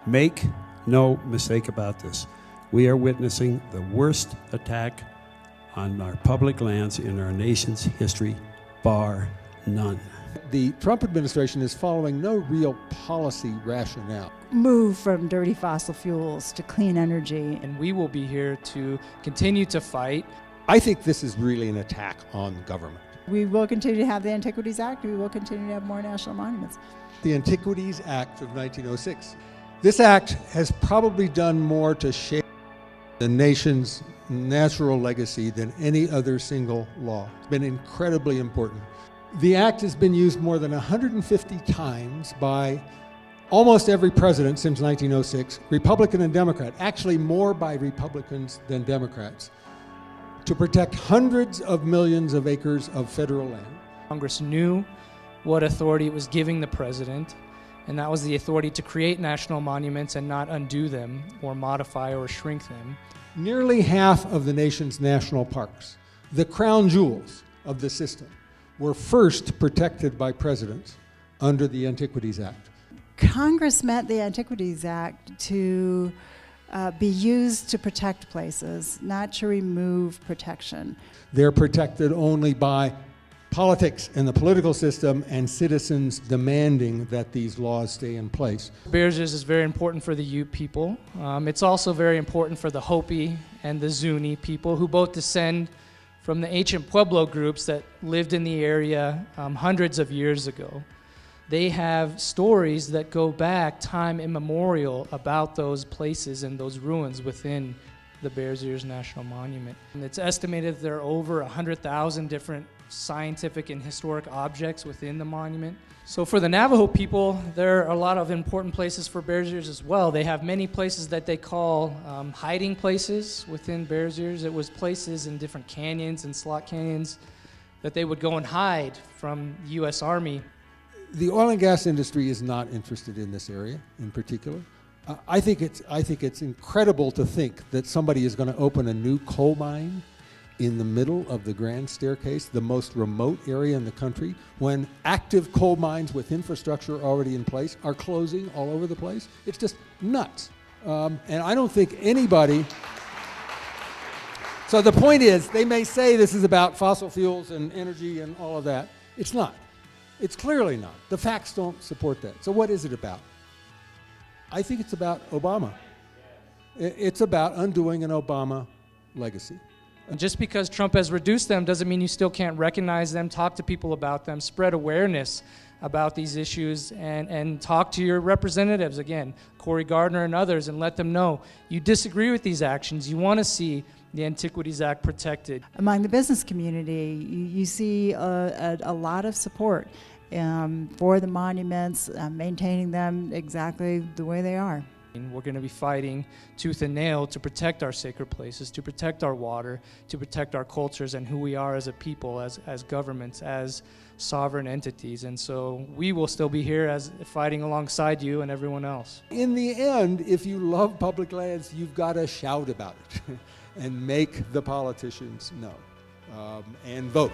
Make no mistake about this. We are witnessing the worst attack on our public lands in our nation's history, bar none. The Trump administration is following no real policy rationale. Move from dirty fossil fuels to clean energy. And we will be here to continue to fight. I think this is really an attack on government. We will continue to have the Antiquities Act. We will continue to have more national monuments. The Antiquities Act of 1906. This act has probably done more to shape the nation's natural legacy than any other single law. It's been incredibly important. The act has been used more than 150 times by almost every president since 1906, Republican and Democrat, actually more by Republicans than Democrats, to protect hundreds of millions of acres of federal land. Congress knew what authority it was giving the president, and that was the authority to create national monuments and not undo them or modify or shrink them. Nearly half of the nation's national parks, the crown jewels of the system, were first protected by presidents under the Antiquities Act. Congress meant the Antiquities Act to be used to protect places, not to remove protection. They're protected only by politics and the political system and citizens demanding that these laws stay in place. Bears Ears is very important for the Ute people. It's also very important for the Hopi and the Zuni people, who both descend from the ancient Pueblo groups that lived in the area hundreds of years ago. They have stories that go back time immemorial about those places and those ruins within the Bears Ears National Monument. And it's estimated that there are over 100,000 different scientific and historic objects within the monument. So for the Navajo people, there are a lot of important places for Bears Ears as well. They have many places that they call hiding places within Bears Ears. It was places in different canyons and slot canyons that they would go and hide from the U.S. Army. The oil and gas industry is not interested in this area in particular. I think it's incredible to think that somebody is going to open a new coal mine in the middle of the Grand Staircase, the most remote area in the country, when active coal mines with infrastructure already in place are closing all over the place. It's just nuts. And I don't think anybody... So the point is, they may say this is about fossil fuels and energy and all of that. It's not. It's clearly not. The facts don't support that. So what is it about? I think it's about Obama. It's about undoing an Obama legacy. And just because Trump has reduced them doesn't mean you still can't recognize them, talk to people about them, spread awareness about these issues, and talk to your representatives, again, Cory Gardner and others, and let them know you disagree with these actions. You want to see the Antiquities Act protected. Among the business community, you see a lot of support for the monuments, maintaining them exactly the way they are. We're going to be fighting tooth and nail to protect our sacred places, to protect our water, to protect our cultures and who we are as a people, as governments, as sovereign entities. And so we will still be here as fighting alongside you and everyone else. In the end, if you love public lands, you've got to shout about it and make the politicians know and vote.